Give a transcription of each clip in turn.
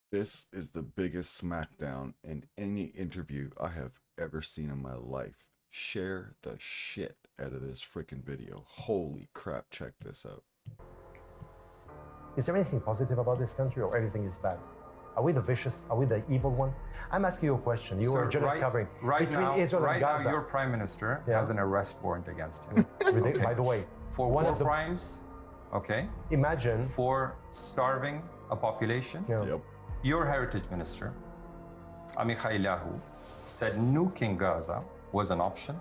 This is the biggest smackdown in any interview I have ever seen in my life. Share the shit out of this freaking video. Holy crap, check this out. Is there anything positive about this country or everything is bad? Are we the vicious? Are we the evil one? I'm asking you a question. You are journalist covering between Israel and Gaza. Right now, your prime minister has an arrest warrant against him. Okay. By the way, for war crimes, imagine for starving a population. Yep. Your heritage minister, Amichai Lahu, said nuking Gaza was an option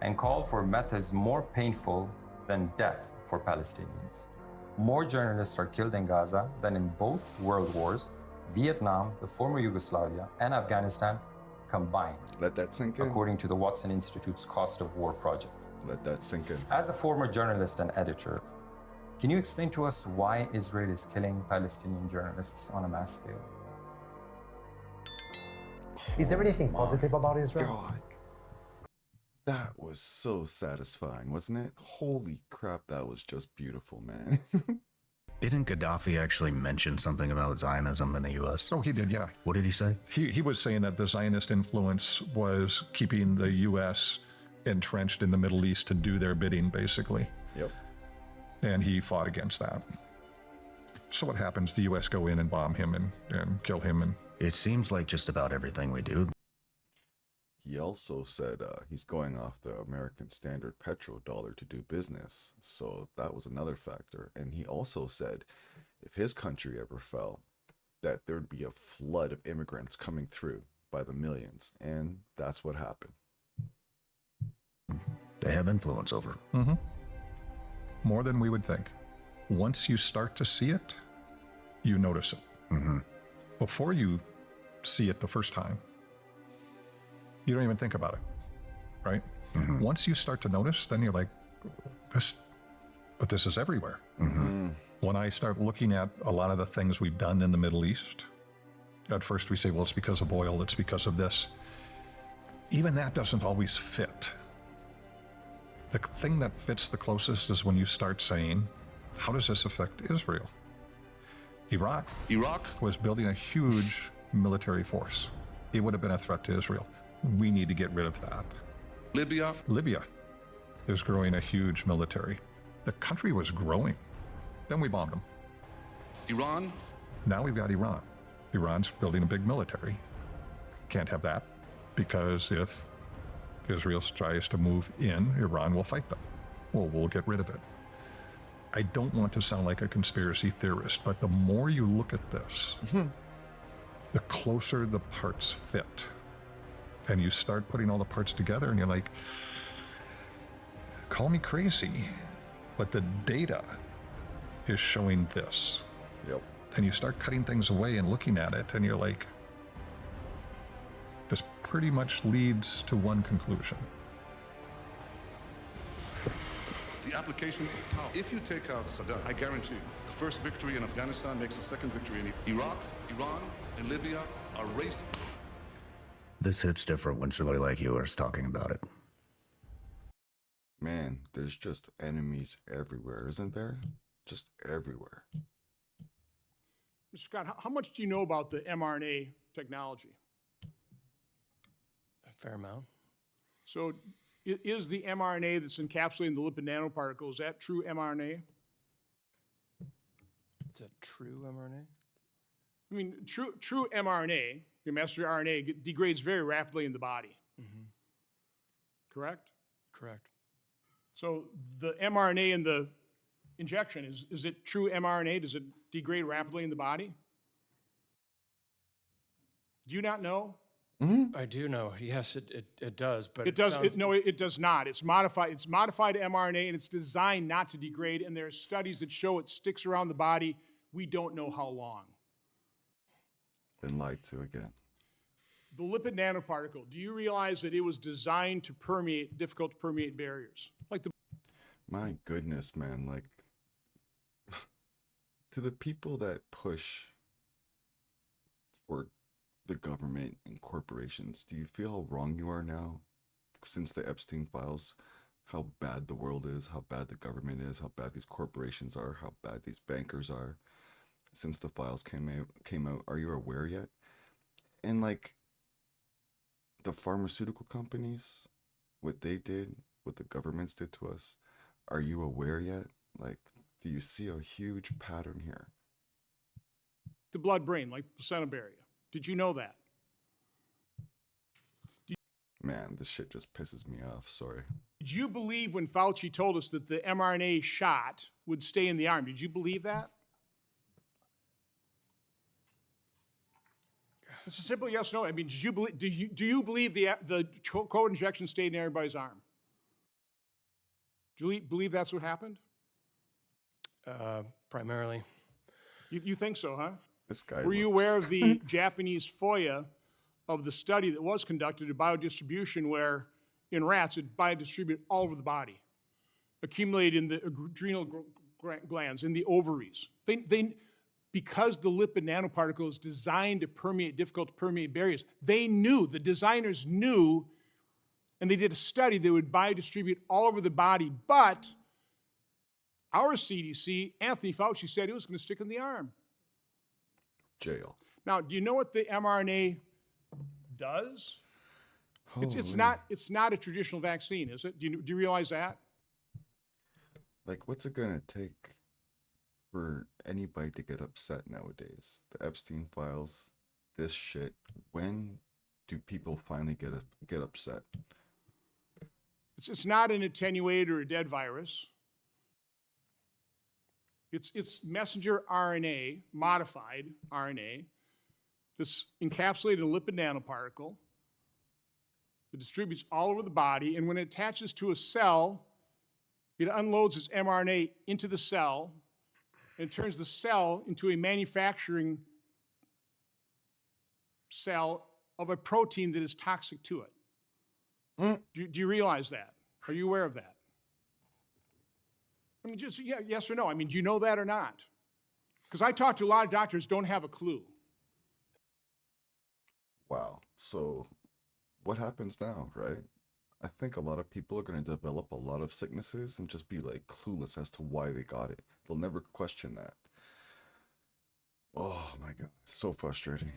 and called for methods more painful than death for Palestinians. More journalists are killed in Gaza than in both world wars, Vietnam, the former Yugoslavia, and Afghanistan combined. Let that sink in. According to the Watson Institute's Cost of War project. Let that sink in. As a former journalist and editor, can you explain to us why Israel is killing Palestinian journalists on a mass scale? Is there anything positive about Israel? God. That was so satisfying, wasn't it? Holy crap, that was just beautiful, man. Didn't Gaddafi actually mention something about Zionism in the U.S.? Oh, he did, yeah. What did he say? He was saying that the Zionist influence was keeping the U.S. entrenched in the Middle East to do their bidding, basically. Yep. And he fought against that. So what happens? The U.S. go in and bomb him and kill him. And it seems like just about everything we do. He also said he's going off the American standard petrodollar to do business. So that was another factor. And he also said if his country ever fell, that there'd be a flood of immigrants coming through by the millions. And that's what happened. They have influence over. Mm-hmm. More than we would think. Once you start to see it, you notice it. Mm-hmm. Before you see it the first time, you don't even think about it, right? Mm-hmm. Once you start to notice, then you're like, this is everywhere. Mm-hmm. When I start looking at a lot of the things we've done in the Middle East, at first we say, well, it's because of oil, it's because of this. Even that doesn't always fit. The thing that fits the closest is when you start saying, how does this affect Israel? Iraq was building a huge military force. It would have been a threat to Israel. We need to get rid of that. Libya is growing a huge military. The country was growing. Then we bombed them. Iran? Now we've got Iran. Iran's building a big military. Can't have that, because if Israel tries to move in, Iran will fight them. Well, we'll get rid of it. I don't want to sound like a conspiracy theorist, but the more you look at this, the closer the parts fit. And you start putting all the parts together and you're like, call me crazy, but the data is showing this. Yep. And you start cutting things away and looking at it and you're like, this pretty much leads to one conclusion. The application of power. If you take out Saddam, I guarantee you, the first victory in Afghanistan makes the second victory in Iraq, Iran, and Libya are racist. This hits different when somebody like you is talking about it. Man, there's just enemies everywhere, isn't there? Just everywhere. Mr. Scott, how much do you know about the mRNA technology? A fair amount. So is the mRNA that's encapsulating the lipid nanoparticle, is that true mRNA? It's a true mRNA? I mean, true mRNA, your messenger RNA, degrades very rapidly in the body. Mm-hmm. Correct? Correct. So the mRNA in the injection, is it true mRNA? Does it degrade rapidly in the body? Do you not know? Mm-hmm. I do know. Yes, it does. But it does. It does not. It's modified. It's modified mRNA, and it's designed not to degrade. And there are studies that show it sticks around the body. We don't know how long. Been lied to again. The lipid nanoparticle. Do you realize that it was designed to permeate difficult to permeate barriers, like the? My goodness, man! Like, to the people that push for the government and corporations, do you feel how wrong you are now since the Epstein files? How bad the world is, how bad the government is, how bad these corporations are, how bad these bankers are. since the files came out, are you aware yet? And like the pharmaceutical companies, what they did, what the governments did to us, are you aware yet? Like, do you see a huge pattern here? The blood brain, like placenta barrier. Did you know that? Man, this shit just pisses me off. Sorry. Did you believe when Fauci told us that the mRNA shot would stay in the arm? Did you believe that? It's a simple yes or no. I mean, did you believe? Do you believe the COVID injection stayed in everybody's arm? Do you believe that's what happened? Primarily. You think so, huh? This guy. Were you aware of the Japanese FOIA of the study that was conducted at biodistribution, where in rats it biodistributed all over the body, accumulated in the adrenal glands, in the ovaries? Because the lipid nanoparticle is designed to permeate difficult to permeate barriers, they knew, the designers knew, and they did a study that would biodistribute all over the body. But our CDC, Anthony Fauci, said it was going to stick in the arm. Jail. Now, do you know what the mRNA does? It's not a traditional vaccine, is it? Do you realize that? Like, what's it gonna take for anybody to get upset nowadays? The Epstein files, this shit. When do people finally get upset? It's not an attenuated or a dead virus. It's messenger RNA, modified RNA, that's encapsulated in a lipid nanoparticle that distributes all over the body, and when it attaches to a cell, it unloads its mRNA into the cell and turns the cell into a manufacturing cell of a protein that is toxic to it. Do you realize that? Are you aware of that? I mean, just yes or no. I mean, do you know that or not? Because I talk to a lot of doctors who don't have a clue. Wow. So what happens now, right? I think a lot of people are going to develop a lot of sicknesses and just be like clueless as to why they got it. They'll never question that. Oh my God, so frustrating.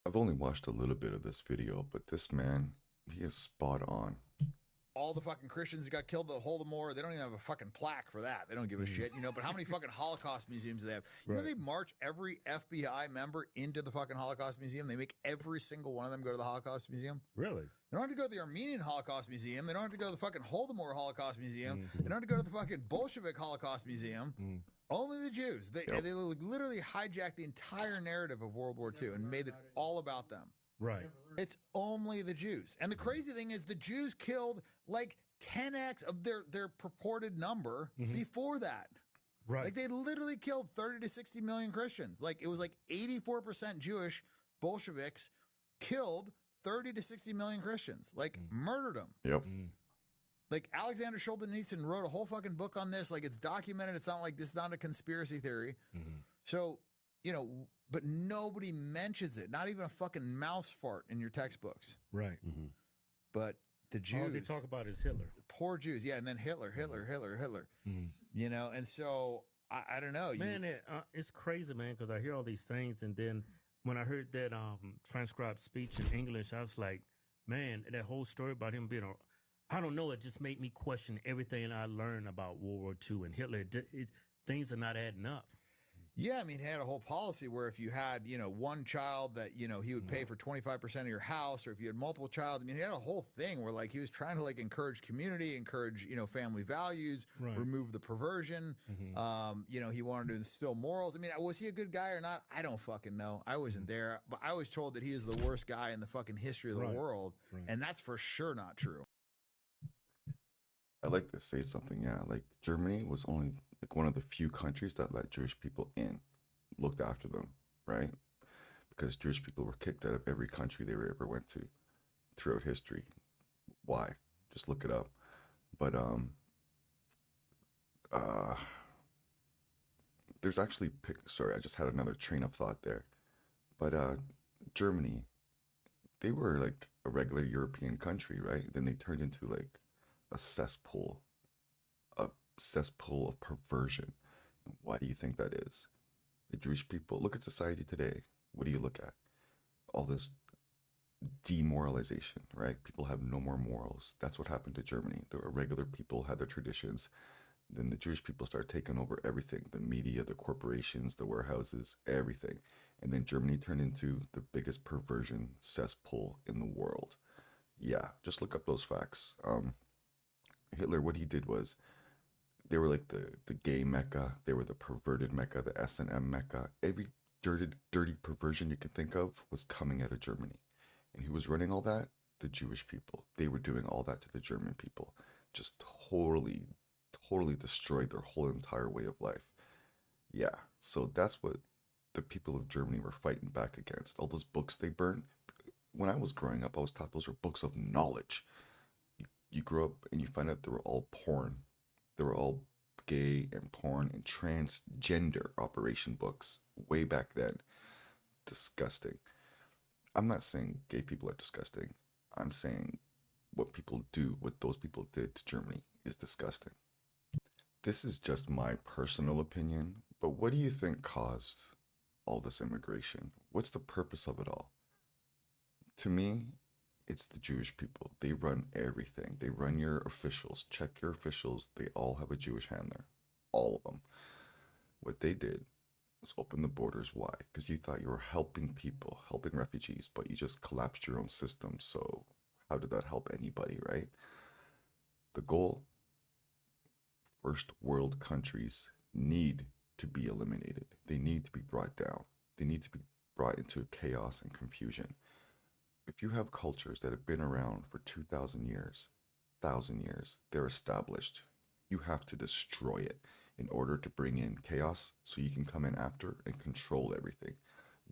I've only watched a little bit of this video, but this man, he is spot on. All the fucking Christians that got killed at the Holodomor, they don't even have a fucking plaque for that. They don't give a shit, you know. But how many fucking Holocaust museums do they have? You know, they march every FBI member into the fucking Holocaust Museum. They make every single one of them go to the Holocaust Museum. Really? They don't have to go to the Armenian Holocaust Museum. They don't have to go to the fucking Holodomor Holocaust Museum. They don't have to go to the fucking Bolshevik Holocaust Museum. Only the Jews. They literally hijacked the entire narrative of World War II and made it all about them. Right. It's only the Jews. And the crazy thing is the Jews killed like 10x of their purported number before that. Right. Like they literally killed 30 to 60 million Christians. Like it was like 84% Jewish Bolsheviks killed 30 to 60 million Christians. Like murdered them. Yep. Like Alexander Solzhenitsyn wrote a whole fucking book on this. Like it's documented. It's not like this is not a conspiracy theory. So, you know, but nobody mentions it. Not even a fucking mouse fart in your textbooks. Right. But the Jews. All they talk about is Hitler. Poor Jews. Yeah. And then Hitler. You know, and so I don't know. Man, it's crazy, man, because I hear all these things. And then when I heard that transcribed speech in English, I was like, man, that whole story about him being I don't know. It just made me question everything I learned about World War II and Hitler. Things are not adding up. Yeah, I mean, he had a whole policy where if you had, you know, one child that, you know, he would pay for 25% of your house, or if you had multiple child, I mean, he had a whole thing where like he was trying to like encourage community, encourage, you know, family values, remove the perversion. You know, he wanted to instill morals. I mean, was he a good guy or not? I don't fucking know. I wasn't there, but I was told that he is the worst guy in the fucking history of the world. And that's for sure not true. I'd like to say something, yeah. Like Germany was only like one of the few countries that let Jewish people in, looked after them, right? Because Jewish people were kicked out of every country they ever went to throughout history. Why? Just look it up. But there's actually sorry, I just had another train of thought there. But Germany, they were like a regular European country, right? Then they turned into like a cesspool of perversion. Why do you think that is? The Jewish people, look at society today. What do you look at? All this demoralization, right? People have no more morals. That's what happened to Germany. The regular people had their traditions. Then the Jewish people started taking over everything, the media, the corporations, the warehouses, everything. And then Germany turned into the biggest perversion cesspool in the world. Yeah, just look up those facts. Hitler, what he did was they were like the gay Mecca, they were the perverted Mecca, the S&M Mecca. Every dirty perversion you can think of was coming out of Germany. And who was running all that? The Jewish people. They were doing all that to the German people. Just totally destroyed their whole entire way of life. Yeah, so that's what the people of Germany were fighting back against. All those books they burned. When I was growing up, I was taught those were books of knowledge. You grow up and you find out they were all porn. They were all gay and porn and transgender operation books way back then. Disgusting. I'm not saying gay people are disgusting. I'm saying what people do, what those people did to Germany is disgusting. This is just my personal opinion, but what do you think caused all this immigration? What's the purpose of it all? To me, it's the Jewish people. They run everything. They run your officials. Check your officials. They all have a Jewish hand there. All of them. What they did was open the borders. Why? Because you thought you were helping people, helping refugees, but you just collapsed your own system. So how did that help anybody, right? The goal, first world countries need to be eliminated. They need to be brought down. They need to be brought into chaos and confusion. If you have cultures that have been around for 2,000 years, 1,000 years, they're established. You have to destroy it in order to bring in chaos so you can come in after and control everything.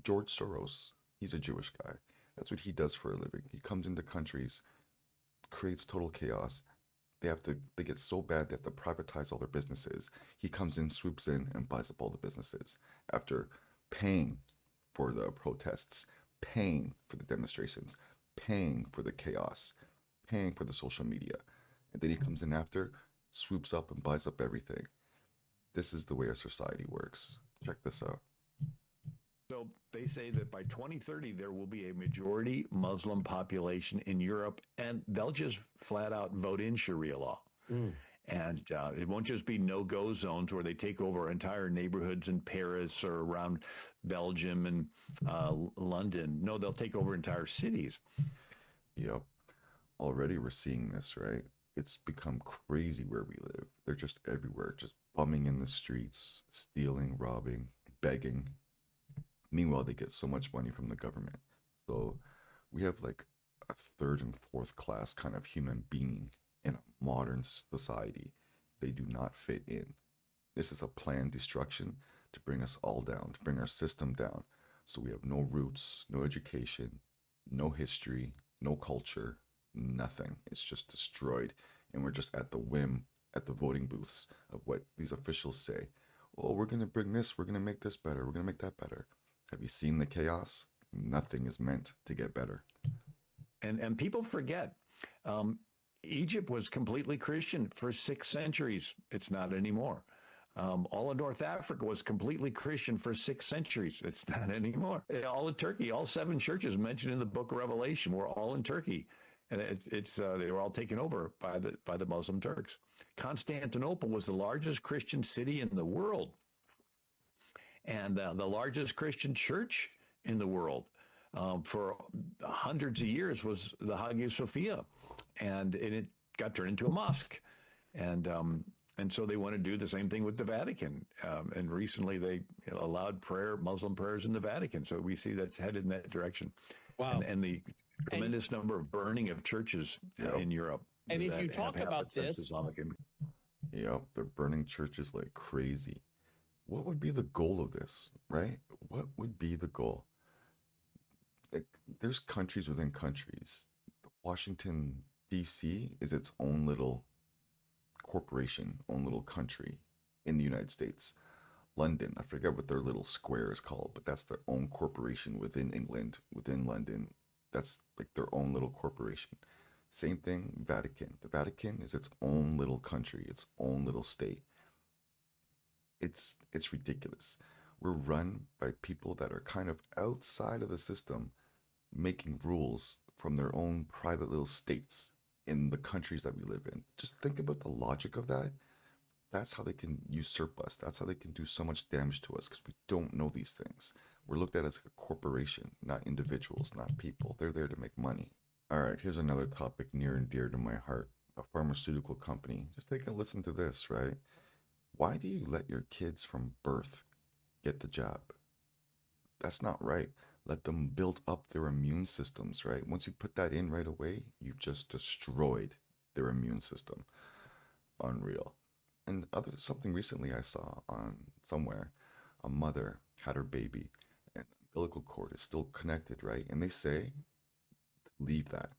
George Soros, he's a Jewish guy. That's what he does for a living. He comes into countries, creates total chaos. They get so bad they have to privatize all their businesses. He comes in, swoops in, and buys up all the businesses after paying for the protests, paying for the demonstrations, paying for the chaos, paying for the social media. And then he comes in after, swoops up and buys up everything. This is the way our society works. Check this out. So they say that by 2030, there will be a majority Muslim population in Europe, and they'll just flat out vote in Sharia law. And it won't just be no-go zones where they take over entire neighborhoods in Paris or around Belgium and London. No, they'll take over entire cities. Yep. Already we're seeing this, right? It's become crazy where we live. They're just everywhere, just bumming in the streets, stealing, robbing, begging. Meanwhile, they get so much money from the government. So we have like a third and fourth class kind of human being in a modern society. They do not fit in. This is a planned destruction to bring us all down, to bring our system down. So we have no roots, no education, no history, no culture, nothing. It's just destroyed. And we're just at the whim, at the voting booths of what these officials say. Oh, we're going to bring this, we're going to make this better, we're going to make that better. Have you seen the chaos? Nothing is meant to get better. And people forget, Egypt was completely Christian for 6 centuries. It's not anymore. All of North Africa was completely Christian for 6 centuries. It's not anymore. All in Turkey, all 7 churches mentioned in the book of Revelation were all in Turkey. And they were all taken over by the Muslim Turks. Constantinople was the largest Christian city in the world. And the largest Christian church in the world for hundreds of years was the Hagia Sophia, and it got turned into a mosque, and so they want to do the same thing with the Vatican. And recently they allowed Muslim prayers in the Vatican, so we see that's headed in that direction. Wow! And the tremendous number of burning of churches in Europe. And if you talk about this, yeah, they're burning churches like crazy. What would be the goal of this, right? What would be the goal? Like, there's countries within countries. Washington, D.C. is its own little corporation, own little country in the United States. London, I forget what their little square is called, but that's their own corporation within England, within London. That's like their own little corporation. Same thing, Vatican. The Vatican is its own little country, its own little state. It's ridiculous. We're run by people that are kind of outside of the system, making rules from their own private little states in the countries that we live in. Just think about the logic of that. That's how they can usurp us. That's how they can do so much damage to us, because we don't know these things. We're looked at as a corporation, not individuals, not people. They're there to make money. All right, here's another topic near and dear to my heart. A pharmaceutical company. Just take a listen to this, right? Why do you let your kids from birth get the jab? That's not right. Let them build up their immune systems, right? Once you put that in right away, you've just destroyed their immune system. Unreal. And something recently I saw on somewhere, a mother had her baby and the umbilical cord is still connected, right? And they say, leave that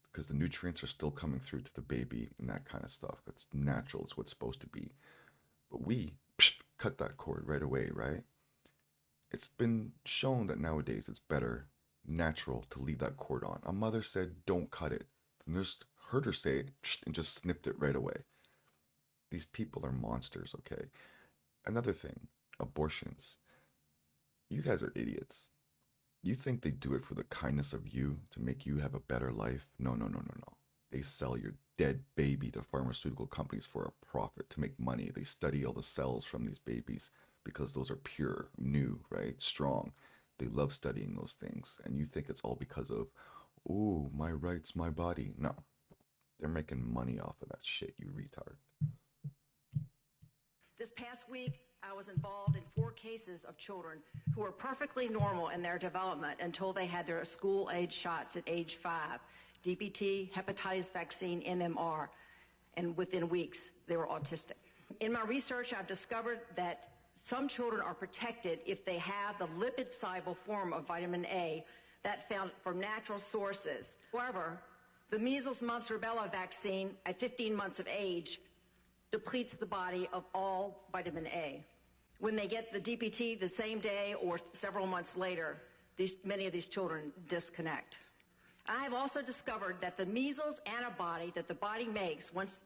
because the nutrients are still coming through to the baby and that kind of stuff. It's natural. It's what's supposed to be. But we cut that cord right away, right? It's been shown that nowadays it's better, natural, to leave that cord on. A mother said, don't cut it. The nurse heard her say it and just snipped it right away. These people are monsters, okay? Another thing, abortions. You guys are idiots. You think they do it for the kindness of you, to make you have a better life? No, no, no, no, no. They sell your dead baby to pharmaceutical companies for a profit, to make money. They study all the cells from these babies because those are pure, new, right? Strong. They love studying those things. And you think it's all because of, oh, my rights, my body. No. They're making money off of that shit, you retard. This past week, I was involved in 4 cases of children who were perfectly normal in their development until they had their school-age shots at age 5, DPT, hepatitis vaccine, MMR, and within weeks, they were autistic. In my research, I've discovered that some children are protected if they have the lipid-soluble form of vitamin A that found from natural sources. However, the measles, mumps, rubella vaccine at 15 months of age depletes the body of all vitamin A. When they get the DPT the same day or several months later, many of these children disconnect. I have also discovered that the measles antibody that the body makes once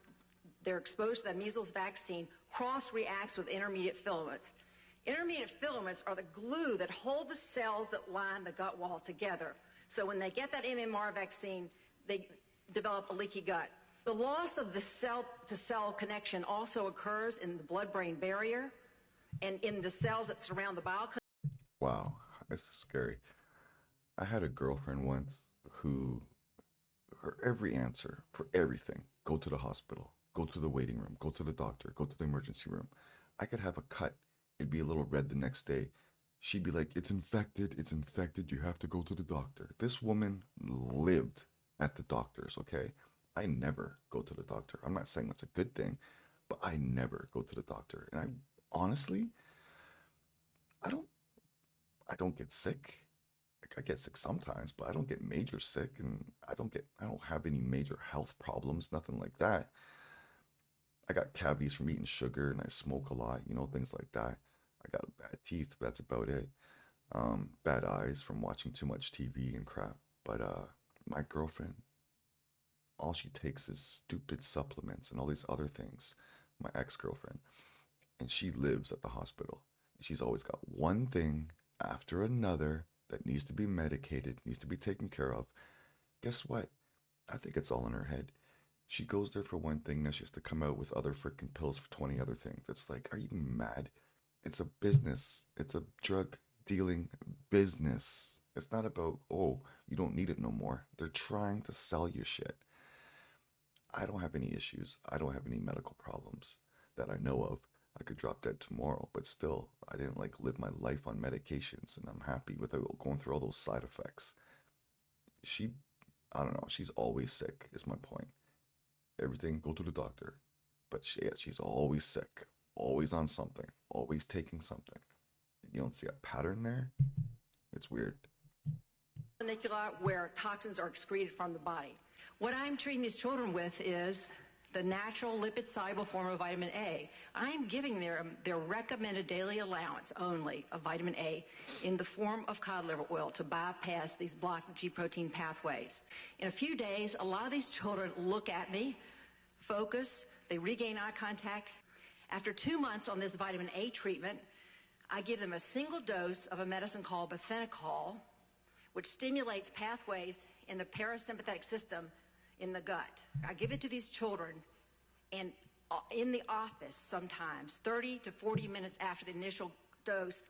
they're exposed to the measles vaccine cross-reacts with intermediate filaments. Intermediate filaments are the glue that hold the cells that line the gut wall together. So when they get that MMR vaccine, they develop a leaky gut. The loss of the cell-to-cell connection also occurs in the blood-brain barrier and in the cells that surround the bile. Wow, this is scary. I had a girlfriend once who, her every answer for everything, go to the hospital, go to the waiting room, go to the doctor, go to the emergency room. I could have a cut. It'd be a little red the next day. She'd be like, it's infected, you have to go to the doctor. This woman lived at the doctor's, okay? I never go to the doctor. I'm not saying that's a good thing, but I never go to the doctor. And I honestly, I don't get sick. I get sick sometimes, but I don't get major sick, and I don't have any major health problems, nothing like that. I got cavities from eating sugar, and I smoke a lot, things like that. I got bad teeth, but that's about it. Bad eyes from watching too much TV and crap. But my girlfriend, all she takes is stupid supplements and all these other things, my ex-girlfriend, and she lives at the hospital. She's always got one thing after another that needs to be medicated, needs to be taken care of. Guess what? I think it's all in her head. She goes there for one thing, now she has to come out with other freaking pills for 20 other things. It's like, are you mad? It's a business. It's a drug dealing business. It's not about, oh, you don't need it no more. They're trying to sell you shit. I don't have any issues. I don't have any medical problems that I know of. I could drop dead tomorrow, but still, I didn't live my life on medications, and I'm happy without going through all those side effects. I don't know, she's always sick, is my point. Everything, go to the doctor. But she's always sick, always on something, always taking something. You don't see a pattern there? It's weird. Canicula, where toxins are excreted from the body. What I'm treating these children with is the natural lipid-soluble form of vitamin A. I'm giving their recommended daily allowance only of vitamin A in the form of cod liver oil to bypass these blocked G protein pathways. In a few days, a lot of these children look at me, focus, they regain eye contact. After 2 months on this vitamin A treatment, I give them a single dose of a medicine called bethenacol, which stimulates pathways in the parasympathetic system in the gut. I give it to these children, and in the office sometimes, 30 to 40 minutes after the initial dose,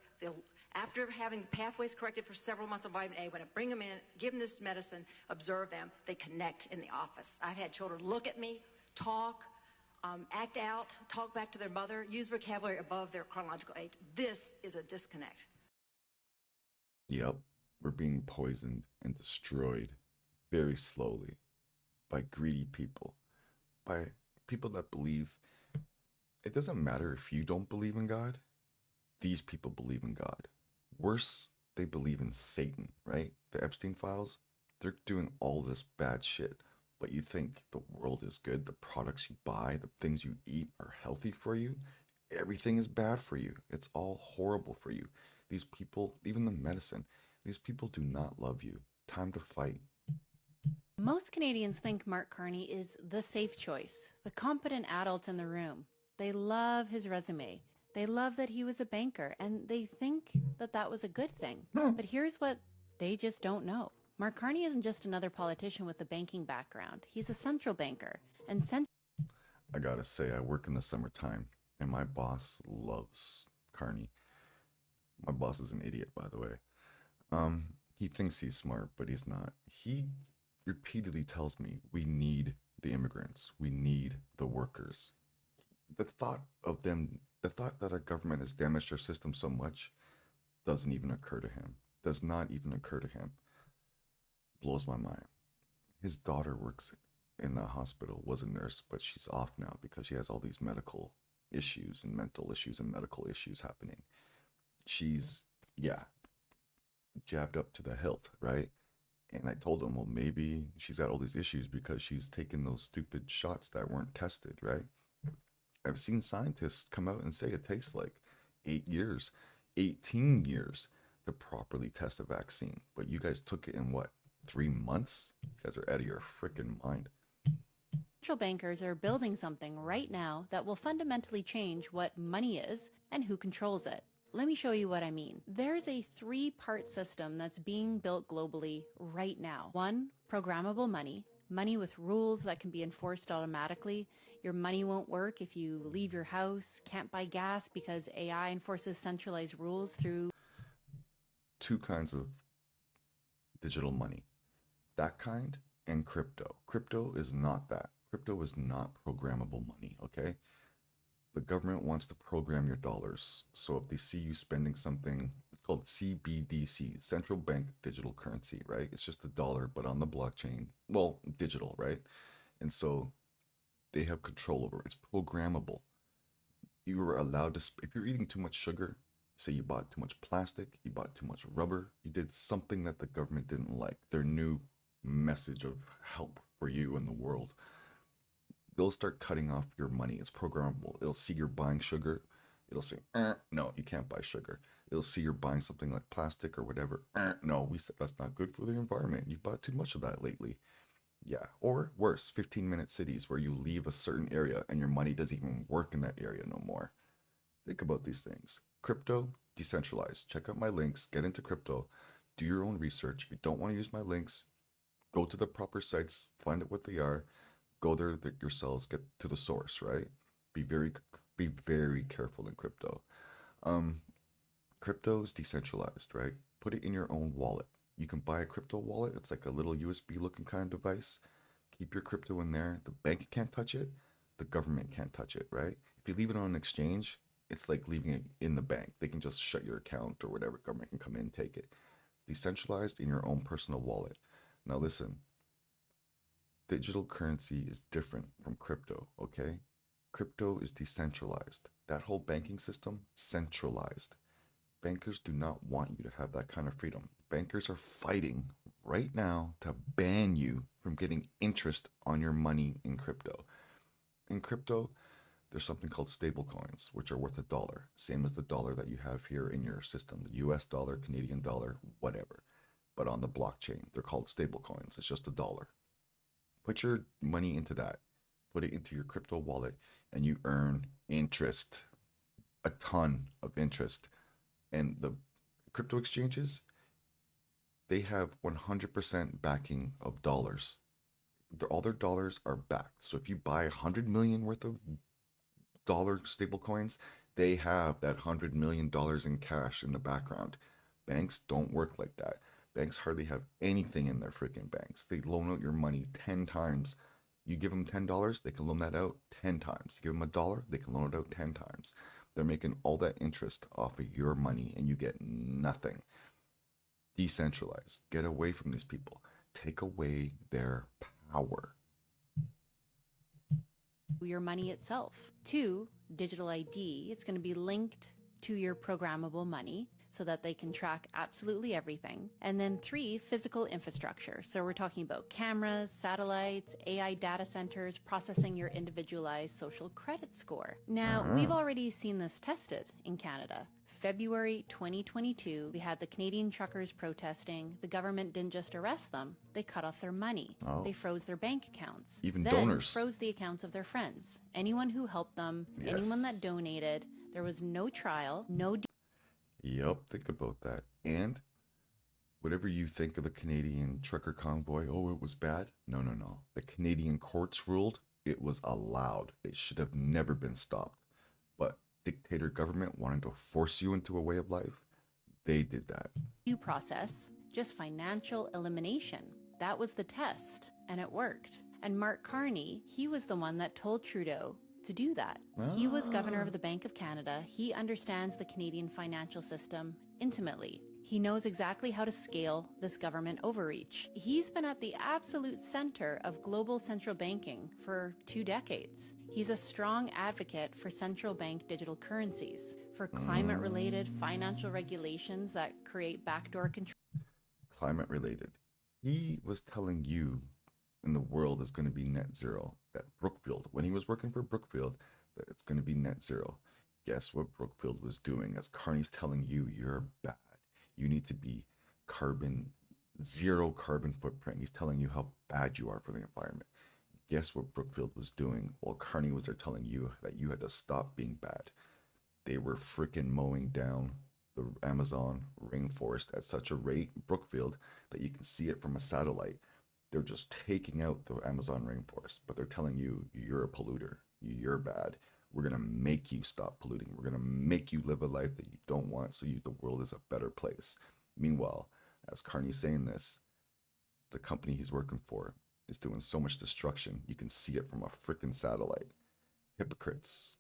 after having pathways corrected for several months of vitamin A, when I bring them in, give them this medicine, observe them, they connect in the office. I've had children look at me, talk, act out, talk back to their mother, use vocabulary above their chronological age. This is a disconnect. Yep, we're being poisoned and destroyed very slowly by greedy people, by people that believe it doesn't matter if you don't believe in God. These people believe in God. Worse, they believe in Satan, right? The Epstein files, they're doing all this bad shit. But you think the world is good, the products you buy, the things you eat are healthy for you. Everything is bad for you. It's all horrible for you. These people, even the medicine, these people do not love you. Time to fight. Most Canadians think Mark Carney is the safe choice, the competent adult in the room. They love his resume. They love that he was a banker, and they think that that was a good thing. But here's what they just don't know. Mark Carney isn't just another politician with a banking background. He's a central banker. And I gotta say, I work in the summertime, and my boss loves Carney. My boss is an idiot, by the way. He thinks he's smart, but he's not. He repeatedly tells me we need the immigrants. We need the workers. The thought that our government has damaged our system so much doesn't even occur to him. Does not even occur to him. Blows my mind. His daughter works in the hospital, was a nurse, but she's off now because she has all these medical issues and mental issues and medical issues happening. She's, jabbed up to the hilt, right? And I told him, well, maybe she's got all these issues because she's taken those stupid shots that weren't tested, right? I've seen scientists come out and say it takes like 8 years, 18 years to properly test a vaccine. But you guys took it in what, 3 months? You guys are out of your freaking mind. central bankers are building something right now that will fundamentally change what money is and who controls it. Let me show you what I mean. There's a 3-part system that's being built globally right now. 1, programmable money. Money with rules that can be enforced automatically. Your money won't work if you leave your house, can't buy gas because AI enforces centralized rules through 2 kinds of digital money. That kind and crypto. Crypto is not that. Crypto is not programmable money, okay? The government wants to program your dollars. So if they see you spending something, it's called CBDC, central bank digital currency, right? It's just a dollar, but on the blockchain. Well, digital, right? And so they have control over it. It's programmable. You were allowed to, if you're eating too much sugar, say you bought too much plastic, you bought too much rubber, you did something that the government didn't like, their new message of help for you in the world, they'll start cutting off your money. It's programmable. It'll see you're buying sugar. It'll say, no, you can't buy sugar. It'll see you're buying something like plastic or whatever. No, we said that's not good for the environment. You've bought too much of that lately. Yeah, or worse, 15-minute cities where you leave a certain area and your money doesn't even work in that area no more. Think about these things. Crypto, decentralized. Check out my links. Get into crypto. Do your own research. If you don't want to use my links, go to the proper sites. Find out what they are. Go there yourselves. Get to the source, right? Be very careful in crypto. Crypto is decentralized, right? Put it in your own wallet. You can buy a crypto wallet. It's like a little USB looking kind of device. Keep your crypto in there. The bank can't touch it. The government can't touch it, right? If you leave it on an exchange, it's like leaving it in the bank. They can just shut your account or whatever. Government can come in and take it. Decentralized in your own personal wallet. Now listen, digital currency is different from crypto, okay? Crypto is decentralized. That whole banking system, centralized. Bankers do not want you to have that kind of freedom. Bankers are fighting right now to ban you from getting interest on your money in crypto. In crypto, there's something called stable coins, which are worth $1, same as the dollar that you have here in your system, the US dollar, Canadian dollar, whatever. But on the blockchain, they're called stable coins. It's just $1. Put your money into that, put it into your crypto wallet, and you earn interest, a ton of interest. And the crypto exchanges, they have 100% backing of dollars. All their dollars are backed. So if you buy 100 million worth of dollar stable coins, they have that $100 million in cash in the background. Banks don't work like that. Banks hardly have anything in their freaking banks. They loan out your money 10 times. You give them $10, they can loan that out 10 times. You give them $1, they can loan it out 10 times. They're making all that interest off of your money and you get nothing. Decentralize. Get away from these people. Take away their power. Your money itself. 2, digital ID. It's going to be linked to your programmable money so that they can track absolutely everything. And then 3, physical infrastructure. So we're talking about cameras, satellites, AI data centers, processing your individualized social credit score. Now, we've already seen this tested in Canada. February 2022, we had the Canadian truckers protesting. The government didn't just arrest them, they cut off their money. Oh. They froze their bank accounts. Even then donors. Froze the accounts of their friends. Anyone who helped them, Yes. anyone that donated. There was no trial, no... Yep, think about that. And whatever you think of the Canadian trucker convoy, oh, it was bad. No. The Canadian courts ruled it was allowed. It should have never been stopped. But dictator government wanted to force you into a way of life. They did that. due process, just financial elimination. That was the test, and it worked. And Mark Carney, he was the one that told Trudeau to do that. He was governor of the Bank of Canada. He understands the Canadian financial system intimately. He knows exactly how to scale this government overreach. He's been at the absolute center of global central banking for 2 decades. He's a strong advocate for central bank digital currencies, for climate-related financial regulations that create backdoor control. Climate related. He was telling you and the world is going to be net zero. That Brookfield, when he was working for Brookfield, that it's going to be net zero. Guess what Brookfield was doing? As Carney's telling you, you're bad. You need to be zero carbon footprint. He's telling you how bad you are for the environment. Guess what Brookfield was doing while Carney was there telling you that you had to stop being bad? They were freaking mowing down the Amazon rainforest at such a rate, Brookfield, that you can see it from a satellite. They're just taking out the Amazon rainforest, but they're telling you, you're a polluter, you're bad. We're going to make you stop polluting. We're going to make you live a life that you don't want so the world is a better place. Meanwhile, as Carney's saying this, the company he's working for is doing so much destruction, you can see it from a freaking satellite. Hypocrites.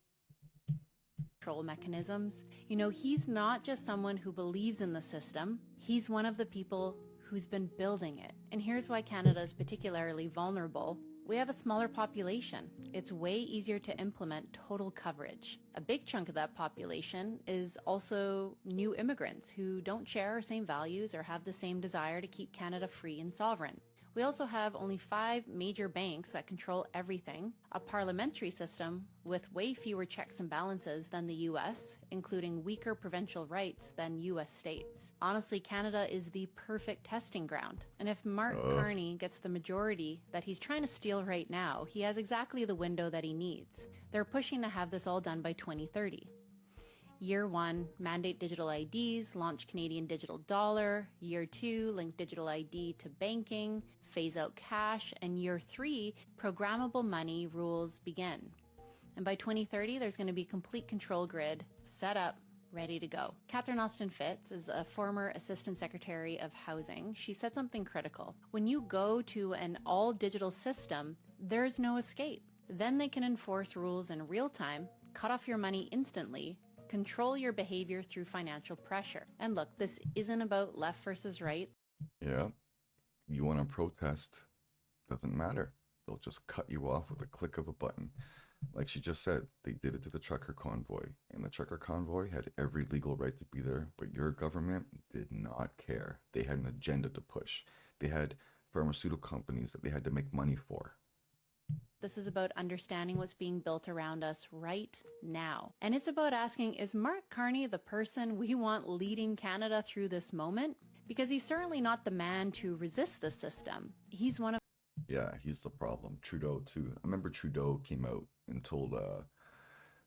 Control mechanisms. You know, he's not just someone who believes in the system. He's one of the people who's been building it. And here's why Canada is particularly vulnerable. We have a smaller population. It's way easier to implement total coverage. A big chunk of that population is also new immigrants who don't share our same values or have the same desire to keep Canada free and sovereign. We also have only 5 major banks that control everything, a parliamentary system with way fewer checks and balances than the US, including weaker provincial rights than US states. Honestly, Canada is the perfect testing ground. And if Mark Carney gets the majority that he's trying to steal right now, he has exactly the window that he needs. They're pushing to have this all done by 2030. Year 1, mandate digital IDs, launch Canadian digital dollar. Year 2, link digital ID to banking, phase out cash. And Year 3, programmable money rules begin. And by 2030, there's going to be complete control grid set up, ready to go. Catherine Austin Fitts is a former Assistant Secretary of Housing. She said something critical. When you go to an all-digital system, there's no escape. Then they can enforce rules in real time, cut off your money instantly, control your behavior through financial pressure. And look, this isn't about left versus right. Yeah. You want to protest, doesn't matter. They'll just cut you off with a click of a button. Like she just said, they did it to the trucker convoy. And the trucker convoy had every legal right to be there, but your government did not care. They had an agenda to push. They had pharmaceutical companies that they had to make money for. This is about understanding what's being built around us right now. And it's about asking, is Mark Carney the person we want leading Canada through this moment? Because he's certainly not the man to resist the system. He's one of... Yeah, he's the problem. Trudeau, too. I remember Trudeau came out and told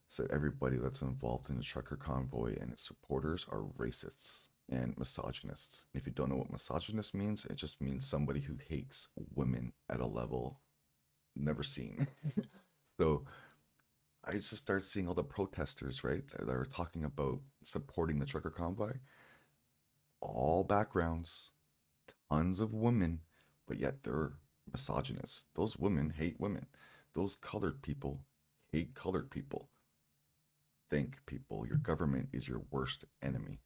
said everybody that's involved in the trucker convoy and its supporters are racists and misogynists. If you don't know what misogynist means, it just means somebody who hates women at a level never seen. So I just started seeing all the protesters, right, that are talking about supporting the trucker convoy. All backgrounds, tons of women, but yet they're misogynists. Those women hate women. Those colored people hate colored people. Think, people, your government is your worst enemy.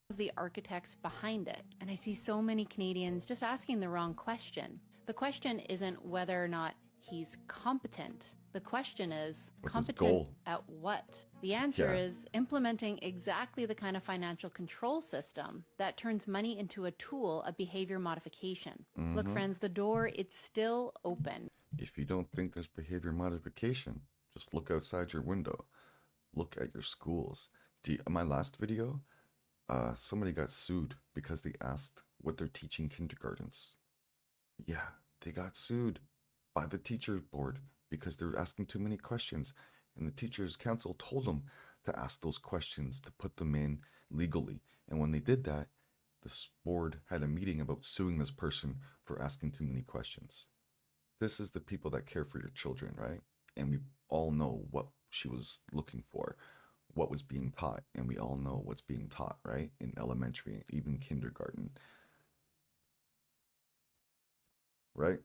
Of the architects behind it. And I see so many Canadians just asking the wrong question. The question isn't whether or not he's competent. The question is, what's his competent goal? at what? The answer Yeah. is implementing exactly the kind of financial control system that turns money into a tool of behavior modification. Look, friends, the door, it's still open. If you don't think there's behavior modification, just look outside your window. Look at your schools. In my last video, somebody got sued because they asked what they're teaching kindergartens. Yeah, they got sued by the teacher board because they're asking too many questions. And the teachers' council told them to ask those questions, to put them in legally. And when they did that, the board had a meeting about suing this person for asking too many questions. This is the people that care for your children, right? And we all know what she was looking for, what was being taught, and we all know what's being taught, right? In elementary, even kindergarten, right?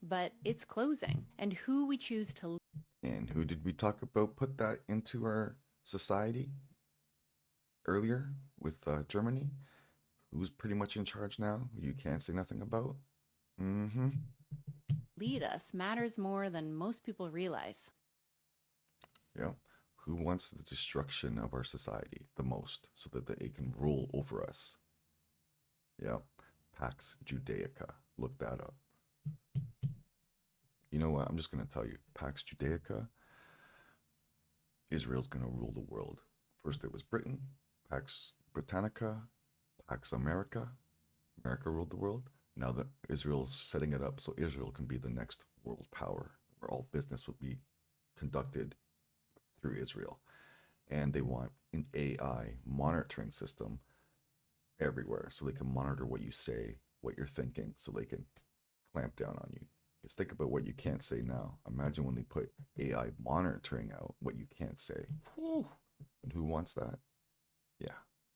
But it's closing. And who we choose to... And who did we talk about put that into our society earlier with Germany? Who's pretty much in charge now? You can't say nothing about? lead us matters more than most people realize. Yeah. Who wants the destruction of our society the most so that they can rule over us? Yeah. Pax Judaica. Look that up. You know what? I'm just going to tell you. Pax Judaica, Israel's going to rule the world. First it was Britain, Pax Britannica, Pax America. America ruled the world. Now that Israel's setting it up so Israel can be the next world power, where all business would be conducted through Israel. And they want an AI monitoring system everywhere so they can monitor what you say, what you're thinking, so they can clamp down on you. Just think about what you can't say now. Imagine when they put AI monitoring out what you can't say. And who wants that? Yeah.